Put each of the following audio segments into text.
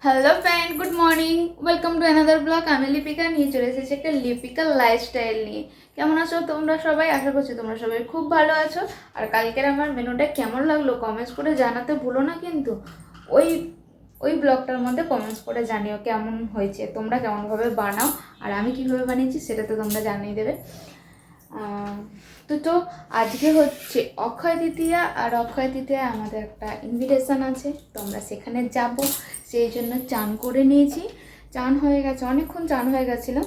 Hello friend, good morning. Welcome to another blog. আমি লিপিকা নিয়ে চলে এসেছি একটা লিপিকা লাইফস্টাইল নিয়ে। কেমন আছো তোমরা সবাই? আশা করছি তোমরা সবাই খুব ভালো আছো। আর কালকের আমার মেনুটা কেমন লাগলো কমেন্টস করে জানাতে ভুলো না কিন্তু। ওই ওই ব্লগটার মধ্যে কমেন্টস করে জানিও কেমন হয়েছে, তোমরা কেমনভাবে বানাও আর আমি কীভাবে বানিয়েছি সেটা তো তোমরা জানিয়ে দেবে। তো আজকে হচ্ছে অক্ষয় তৃতীয়া, আর অক্ষয় তৃতীয়া আমাদের একটা ইনভিটেশন আছে, তো আমরা সেখানে যাব। সেই জন্য চান করে নিয়েছি, চান হয়ে গেছে, অনেকক্ষণ চান হয়ে গেছিলো।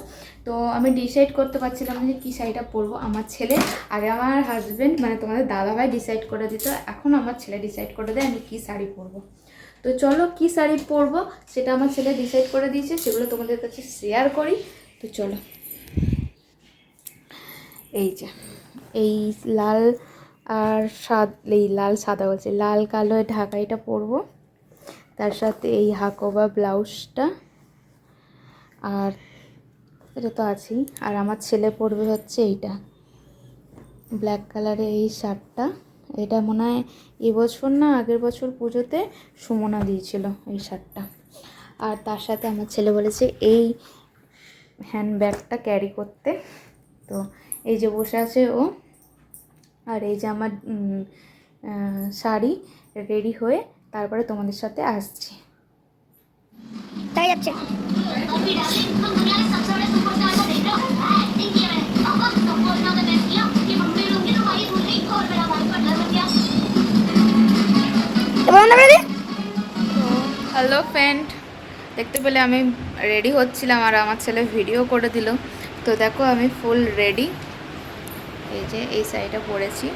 তো আমি ডিসাইড করতে পারছিলাম না যে কী শাড়িটা পরবো। আমার ছেলে, আগে আমার হাজব্যান্ড মানে তোমাদের দাদাভাই ডিসাইড করে দিত, এখন আমার ছেলে ডিসাইড করে দেয় আমি কী শাড়ি পরবো। তো চলো কী শাড়ি পরবো সেটা আমার ছেলে ডিসাইড করে দিয়েছে, সেগুলো তোমাদের কাছে শেয়ার করি। তো চলো, এই যে এই লাল আর এই লাল সাদা বলছে, লাল কালো ঢাকাইটা পরবো, তার সাথে এই হাকোবা ব্লাউজটা, আর এটা তো আছেই। আর আমার ছেলে পরবে হচ্ছে এইটা ব্ল্যাক কালারের এই শার্টটা। এটা মনে হয় এবছর না আগের বছর পুজোতে সুমনা দিয়েছিল এই শার্টটা। আর তার সাথে আমার ছেলে বলেছে এই হ্যান্ডব্যাগটা ক্যারি করতে। তো এই যে বসে আছে ও, আর এই যে আমার শাড়ি রেডি হয়ে তারপরে তোমাদের সাথে আসছি। তাই যাচ্ছে। হ্যালো ফ্রেন্ড, দেখতে পেলে আমি রেডি হচ্ছিলাম আর আমার ছেলে ভিডিও করে দিল। তো দেখো আমি ফুল রেডি, এই যে এই শাড়িটা পরেছি।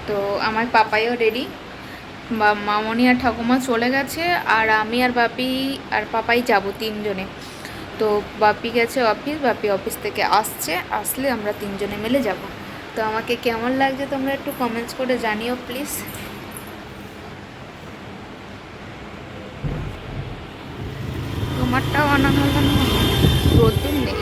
তো আমার পাপাইও রেডি, মামনি আর ঠাকুমা চলে গেছে, আর আমি আর বাপি আর পাপাই যাব তিনজনে। তো বাপি গেছে অফিস, বাপি অফিস থেকে আসলে আমরা তিনজনে মিলে যাব। তো আমাকে কেমন লাগছে তোমরা একটু কমেন্টস করে জানিও প্লিজ। তোমারটাও আনা হলো না, রোদ্দুর নেই।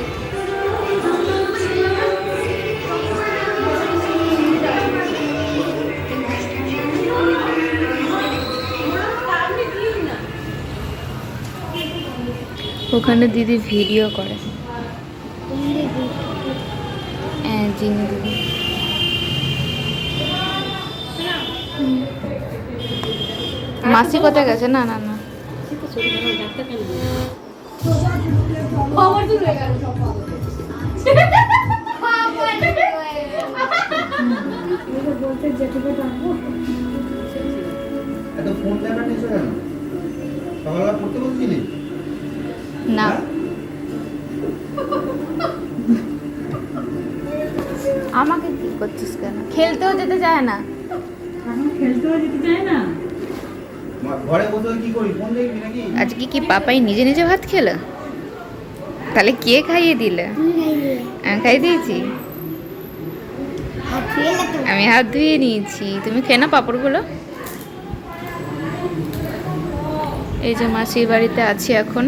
ওখানে দিদি ভিডিও করে, হ্যাঁ জিনি দিদি। মাসি কোথায় গেছে? না না না, না আমাকে কি করছিস কেন? খেলতেও যেতে চায় না, আজকে কি পাপাই নিজে নিজে ভাত খেলো? তাহলে কে খাইয়ে দিলে? আমি খাইয়ে দিয়েছি, আমি হাত ধুয়ে নিয়েছি। তুমি খেয়ে না পাঁপড়গুলো। এই যে মাসির বাড়িতে আছি এখন,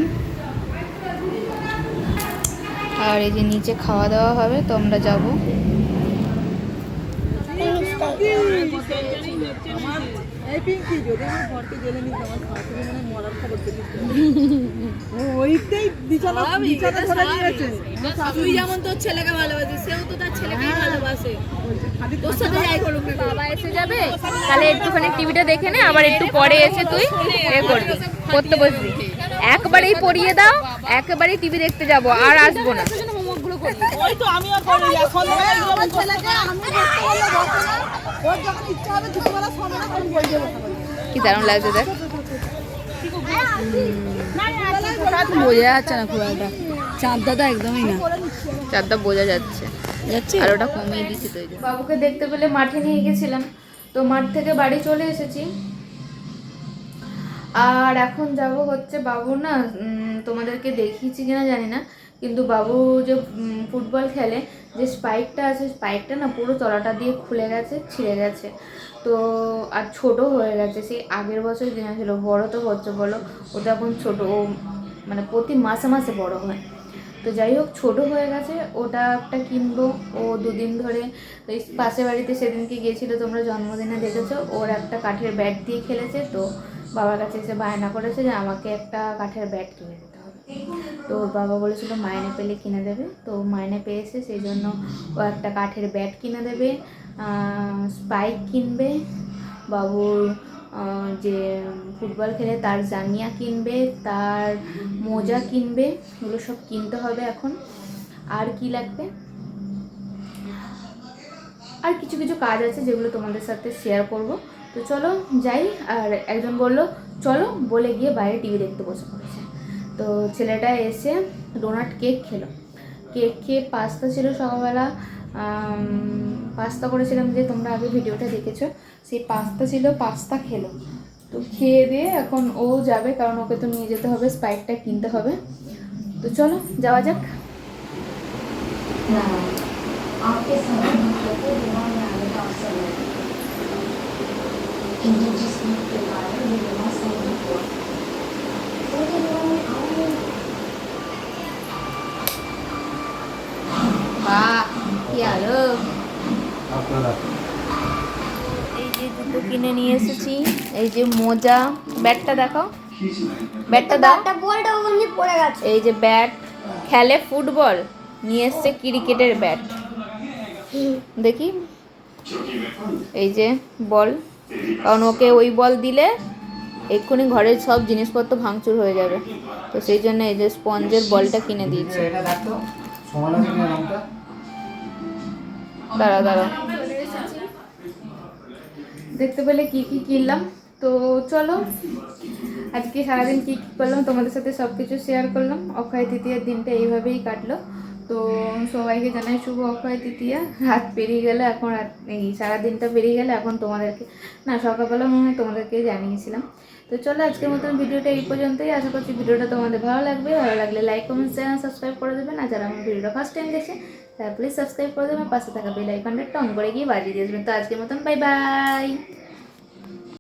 আর এই যে নিচে খাওয়া দাওয়া হবে, তো আমরা যাবো। যেমন তোর ছেলেকে ভালোবাসে, সেও তো তার ছেলেকেই ভালোবাসে। তোর সাথে যাই করুক, বাবা এসে যাবে, তাহলে একটুখানি টিভিটা দেখে নে, আবার একটু পরে এসে তুই এ করবি, পড়তে বসবি। একবারেই পড়িয়ে দাও, একেবারেই টিভি দেখতে যাবো, আর আসবো না। কি দারুণ লাগছে দেখ, বোঝা যাচ্ছে না খুব একটা। চাঁদটা একদমই না, চাঁদটা বোঝা যাচ্ছে, আর ওটা কমিয়ে দিচ্ছি। তো বাবুকে দেখতে পেলে মাঠে নিয়ে গেছিলাম, তো মাঠ থেকে বাড়ি চলে এসেছি। আর এখন যাব হচ্ছে, বাবু না তোমাদেরকে দেখিয়েছি কিনা জানি না, কিন্তু বাবু যে ফুটবল খেলে, যে স্পাইকটা আছে, স্পাইকটা না পুরো তলাটা দিয়ে খুলে গেছে, ছিঁড়ে গেছে। তো আর ছোট হয়ে গেছে, সেই আগের বছর কিনেছিল। বড় তো হচ্ছে বলো, ও তো এখন ছোটো, ও মানে প্রতি মাসে মাসে বড় হয়। তো যাই হোক, ছোটো হয়ে গেছে, ওটা একটা কিনবো। ও দুদিন ধরে ওই পাশের বাড়িতে সেদিনকে গিয়েছিলো, তোমরা জন্মদিনে দেখেছো, ওর একটা কাঠের ব্যাট দিয়ে খেলেছে, তো বাবার কাছে এসে বায়না করেছে যে আমাকে একটা কাঠের ব্যাট কিনে দিতে হবে। তো ওর বাবা বলেছিল মাইনে পেলে কিনে দেবে, তো মাইনে পেয়েছে সেই জন্য ও একটা কাঠের ব্যাট কিনে দেবে, স্পাইক কিনবে, বাবুর যে ফুটবল খেলে তার জাঙ্গিয়া কিনবে, তার মোজা কিনবে, এগুলো সব কিনতে হবে এখন। আর কি লাগবে, আর কিছু কিছু কাজ আছে যেগুলো তোমাদের সাথে শেয়ার করব। তো চলো যাই। আর একজন বলল চলো বলে গিয়ে বাইরে টিভি দেখতে বসে পড়েছে। তো ছেলেটা এসে ডোনাট কেক খেলো, কেক খেয়ে পাস্তা ছিল সকালবেলা, পাস্তা করেছিলাম যে তোমরা আগে ভিডিওটা দেখেছো, সেই পাস্তা ছিল, পাস্তা খেলো। তো খেয়ে দিয়ে এখন ও যাবে, কারণ ওকে তো নিয়ে যেতে হবে, স্পাইকটা কিনতে হবে। তো চলো যাওয়া যাক। आपके सभी मित्रों को बीमार में आने का अवसर है, किंतु जिस नींद के कारण ये बीमार सही नहीं हुआ, उनके दिनों में आने বাহ কি আলো! এই যে জুতো কিনে নিয়ে এসেছি, এই যে মোজা, ব্যাটটা দেখো, ব্যাটটা দাও, বলটা ওখানে পড়ে গেছে। এই যে ব্যাট, খেলে ফুটবল, নিয়ে এসছে ক্রিকেটের ব্যাট, দেখি এই যে বল, কারণ ওকে ওই বল দিলে এক্ষুনি ঘরের সব জিনিসপত্র ভাঙচুর হয়ে যাবে, তো সেই জন্য এই যে স্পঞ্জের বলটা কিনে দিয়েছে। দাঁড়া দাঁড়া, দেখতে পেলে কি কি কিনলাম। তো চলো আজকে সারাদিন কী কী করলাম তোমাদের সাথে সব কিছু শেয়ার করলাম। অক্ষয় তৃতীয়ার দিনটা এইভাবেই কাটলো। তো সবাইকে জানাই শুভ অক্ষয় তৃতীয়া। রাত পেরিয়ে গেলে, এখন রাত এই সারাদিনটা পেরিয়ে গেলে, এখন তোমাদেরকে না সকালবেলা মনে হয় তোমাদেরকে জানিয়েছিলাম। তো চলো আজকের মতন ভিডিওটা এই পর্যন্তই। আশা করছি ভিডিওটা তোমাদের ভালো লাগবে। ভালো লাগলে লাইক কমেন্ট চ্যানেল সাবস্ক্রাইব করে দেবেন, আর যারা আমার ভিডিওটা ফার্স্ট টাইম দেখছে তারা প্লিজ সাবস্ক্রাইব করে দেবেন, পাশে থাকা বেল আইকনটা টং করে গিয়ে বাজিয়ে দিয়ে আসবেন। তো আজকের মতন বাই বাই।